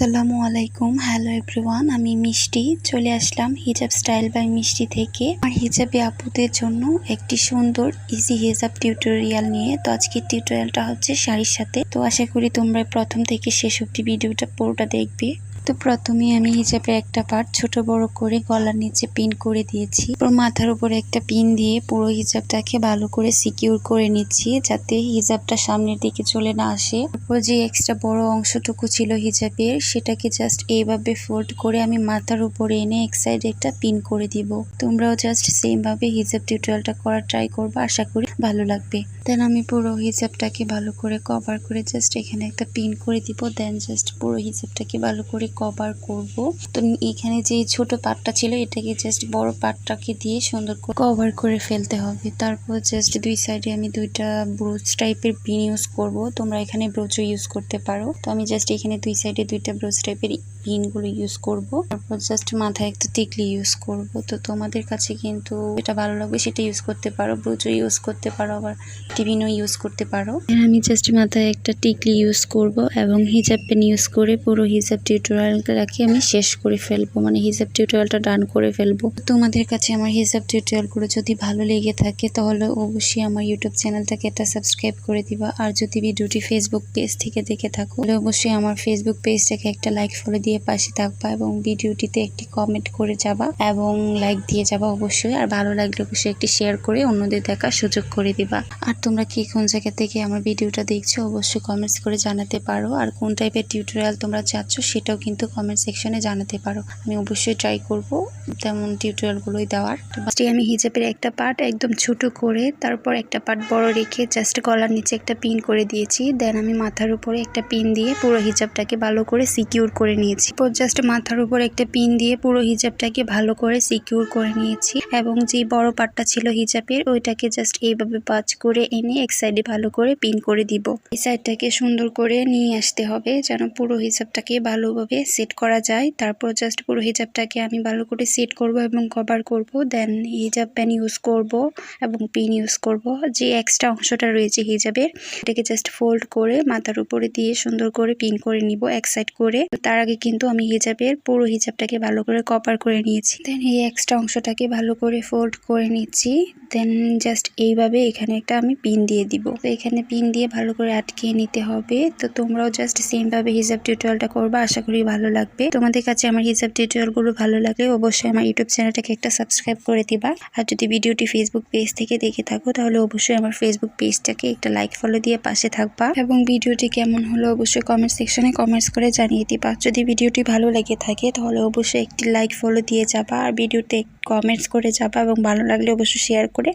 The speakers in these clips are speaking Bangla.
assalamualaikheyum হ্যালো এভরিওয়ান, আমি মিষ্টি চলে আসলাম হিজাব স্টাইল বাই মিষ্টি থেকে আমার হিজাবে আপুদের জন্য একটি সুন্দর ইজি হিজাব টিউটোরিয়াল নিয়ে। তো আজকের টিউটোরিয়ালটা হচ্ছে শাড়ির সাথে। তো আশা করি তোমরা প্রথম থেকে শেষ অবধি ভিডিওটা পুরোটা দেখবে। তো প্রথমে আমি হিজাবের একটা পার্ট ছোট বড় করে গলার নিচে পিন করে দিয়েছি। পুরো মাথার উপরে একটা পিন দিয়ে পুরো হিজাবটাকে ভালো করে সিকিউর করে নিচ্ছি, যাতে হিজাবটা সামনের দিকে চলে না আসে। তারপর যে এক্সট্রা বড় অংশটুকু ছিল হিজাবের, সেটাকে জাস্ট এইভাবে ফোল্ড করে আমি মাথার উপরে এনে এক সাইডে একটা পিন করে দিব। তোমরাও জাস্ট সেম ভাবে হিজাব টিউটোরিয়ালটা করার ট্রাই করবে, আশা করি ভালো লাগবে। দেন আমি পুরো হিজাবটাকে ভালো করে কভার করে জাস্ট এখানে একটা পিন করে দিব। দেন জাস্ট পুরো হিজাবটাকে ভালো করে কভার করব। তো এখানে যে ছোট পার্টটা ছিল, এটাকে জাস্ট বড় পার্টটাকে দিয়ে সুন্দর করে কভার করে ফেলতে হবে। তারপর জাস্ট দুই সাইডে আমি দুইটা ব্রোচ টাইপের পিন ইউজ করব। তোমরা এখানে ব্রোচও ইউজ করতে পারো। তো আমি জাস্ট এখানে দুই সাইডে দুইটা ব্রোচ টাইপের পিনগুলো ইউজ করব। তারপর জাস্ট মাথায় একটা টিকলি ইউজ করব। তো তোমাদের কাছে কিন্তু যেটা ভালো লাগবে সেটা ইউজ করতে পারো, ব্রোচও ইউজ করতে পারো, আবার টিবিনও ইউজ করতে পারো। আমি জাস্ট মাথায় একটা টিকলি ইউজ করব এবং হিজাব পেন ইউজ করে পুরো হিজাব টিউটোরিয়ালটাকে আমি শেষ করে ফেলবো, মানে হিজাব টিউটোরিয়ালটা ডান করে ফেলবো। তোমাদের কাছে আমার হিজাব টিউটোরিয়ালগুলো যদি ভালো লেগে থাকে তাহলে অবশ্যই আমার ইউটিউব চ্যানেলটাকে একটা সাবস্ক্রাইব করে দিবা। আর যদি ভিডিওটি ফেসবুক পেজ থেকে দেখে থাকো তাহলে অবশ্যই আমার ফেসবুক পেজটাকে একটা লাইক ফলো দিয়ে পাশে থাকবা এবং ভিডিওটিতে একটি কমেন্ট করে যাবা এবং লাইক দিয়ে যাবা অবশ্যই। আর ভালো লাগলে অবশ্যই একটি শেয়ার করে অন্যদের দেখার সুযোগ করে দিবা। আর তোমরা কি কোন জায়গা থেকে আমার ভিডিওটা দেখছো অবশ্যই কমেন্টস করে জানাতে পারো। আর কোন টাইপের টিউটোরিয়াল তোমরা চাচ্ছ সেটাও কিন্তু কমেন্ট সেকশনে জানাতে পারো। আমি অবশ্যই ট্রাই করব তেমন টিউটোরিয়ালগুলোই দেওয়ার। তো আমি হিজাবের একটা পার্ট একদম ছোট করে তারপর একটা পার্ট বড় রেখে জাস্ট গলার নিচে একটা পিন করে দিয়েছি। দেন আমি মাথার উপরে একটা পিন দিয়ে পুরো হিজাবটাকে ভালো করে সিকিউর করে নিয়েছি। জাস্ট মাথার উপর একটা পিন দিয়ে পুরো হিজাবটাকে ভালো করে সিকিউর করে নিয়েছি এবং যে বড় পার্টটা ছিল হিজাবের ওইটাকে জাস্ট এইভাবে পাঁচ করে এনে এক সাইডে ভালো করে পিন করে দিব। এই সাইডটাকে সুন্দর করে নিয়ে আসতে হবে যেন পুরো হিজাবটাকে ভালোভাবে সেট করা যায়। তারপর জাস্ট পুরো হিজাবটাকে আমি ভালো করে সেট করব এবং কভার করব। দেন হিজাব প্যান ইউজ করব এবং পিন ইউজ করব। যে এক্সট্রা অংশটা রয়েছে হিজাবের এটাকে জাস্ট ফোল্ড করে মাথার উপরে দিয়ে সুন্দর করে পিন করে নিব এক সাইড করে। তার আগে কিন্তু আমি হিজাবের পুরো হিজাবটাকে ভালো করে কভার করে নিয়েছি। দেন এই এক্সট্রা অংশটাকে ভালো করে ফোল্ড করে নিচ্ছি। দেন জাস্ট এইভাবে এখানে একটা আমি পিন দিয়ে দিব। তো এখানে পিন দিয়ে ভালো করে আটকিয়ে নিতে হবে। তো তোমরাও জাস্ট সেম ভাবে হিজাব টিউটোরিয়ালটা করবা, আশা করি ভালো লাগবে। তোমাদের কাছে আমার হিজাব টিউটোরিয়ালগুলো ভালো লাগলে অবশ্যই আমার ইউটিউব চ্যানেলটাকে একটা সাবস্ক্রাইব করে দিবা। আর যদি ভিডিওটি ফেসবুক পেজ থেকে দেখে থাকো তাহলে অবশ্যই আমার ফেসবুক পেজটাকে একটা লাইক ফলো দিয়ে পাশে থাকবা এবং ভিডিওটি কেমন হলো অবশ্যই কমেন্ট সেকশনে কমেন্টস করে জানিয়ে দিবা। যদি ভিডিওটি ভালো লেগে থাকে তাহলে অবশ্যই একটি লাইক ফলো দিয়ে যাবা আর ভিডিওতে কমেন্টস করে যাবা এবং ভালো লাগলে অবশ্যই শেয়ার করে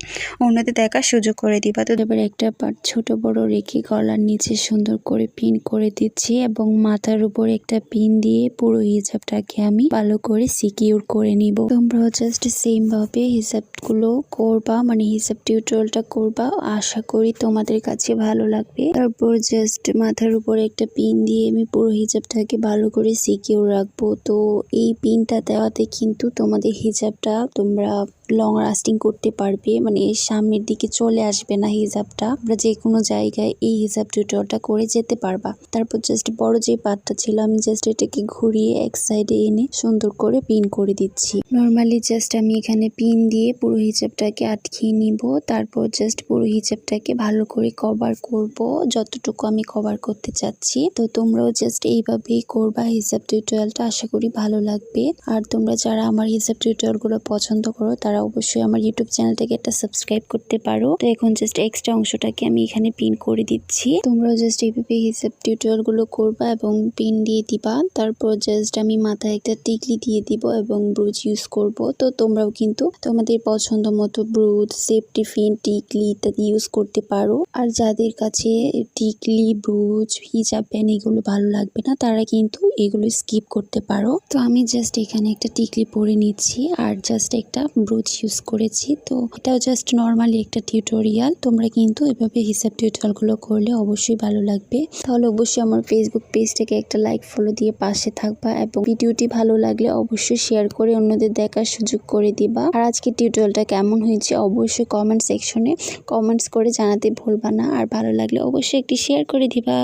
অন্যদের দেখার সুযোগ করে দিবা। তো এবার একটা পার্ট ছোট বড় রেখে গলার নিচে সুন্দর করে পিন করে দিচ্ছি এবং মাথার উপর একটা পিন দিয়ে পুরো হিজাবটাকে আমি ভালো করে সিকিউর করে নিব। তোমরাও জাস্ট সেম ভাবে হিজাবগুলো করবা, মানে হিজাব টিউটোরিয়ালটা করবা, আশা করি তোমাদের কাছে ভালো লাগবে। তারপর জাস্ট মাথার উপরে একটা পিন দিয়ে আমি পুরো হিজাবটাকে ভালো করে সিকিউর রাখবো। তো এই পিনটা দেওয়াতে কিন্তু তোমাদের হিজাবটা তোমরা লং লাস্টিং করতে পারবে, মানে সামনের দিকে চলে আসবে না হিজাবটা। আমরা যে কোনো জায়গায় এই হিজাব টিউটোরিয়ালটা করে যেতে পারবা। তারপর জাস্ট বড় যে পার্টটা ছিল আমি জাস্ট এটাকে ঘুরিয়ে এক সাইডে এনে সুন্দর করে পিন করে দিচ্ছি। নর্মালি জাস্ট আমি এখানে পিন দিয়ে পুরো হিজাবটাকে আটকিয়ে নিব। তারপর জাস্ট পুরো হিজাবটাকে ভালো করে কভার করব যতটুকু আমি কভার করতে চাচ্ছি। তো তোমরাও জাস্ট এইভাবেই করবা হিজাব টিউটোরিয়ালটা, আশা করি ভালো লাগবে। আর তোমরা যারা আমার হিজাব টিউটোরিয়ালগুলো পছন্দ করো তারা অবশ্যই আমার ইউটিউব চ্যানেলটাকে একটা সাবস্ক্রাইব করতে পারো। তো এখন জাস্ট এক্সট্রা অংশটাকে আমি এখানে পিন করে দিচ্ছি। তোমরাও জাস্ট এইভাবে হিজাব টিউটোরিয়ালগুলো করবা এবং পিন দিয়ে দিবা। তারপর জাস্ট আমি মাথায় একটা টিকলি দিয়ে দিব এবং ব্রুজ ইউজ করব। তো তোমরাও কিন্তু তোমাদের পছন্দ মতো ব্রুজ, সেফটি পিন, টিকলি ইত্যাদি ইউজ করতে পারো। আর যাদের কাছে টিকলি, ব্রুজ, হিজাব প্যান এগুলো ভালো লাগবে না তারা কিন্তু এগুলো স্কিপ করতে পারো। তো আমি জাস্ট এখানে একটা টিকলি পরে নিচ্ছি আর জাস্ট একটা ব্রুজ ইউজ করেছি। তো এটাও জাস্ট নর্মালি একটা টিউটোরিয়াল। তোমরা কিন্তু এভাবে হিসাব টিউটোরিয়ালগুলো করলে অবশ্যই ভালো লাগবে। তাহলে অবশ্যই আমার ফেসবুক পেজটাকে একটা লাইক ফলো দিয়ে পাশে থাকবা এবং ভিডিওটি ভালো লাগলে অবশ্যই শেয়ার করে অন্যদের দেখার সুযোগ করে দিবা। আর আজকে টিউটোরিয়ালটা কেমন হয়েছে অবশ্যই কমেন্ট সেকশনে কমেন্টস করে জানাতে ভুলবা না। আর ভালো লাগলে অবশ্যই একটি শেয়ার করে দিবা।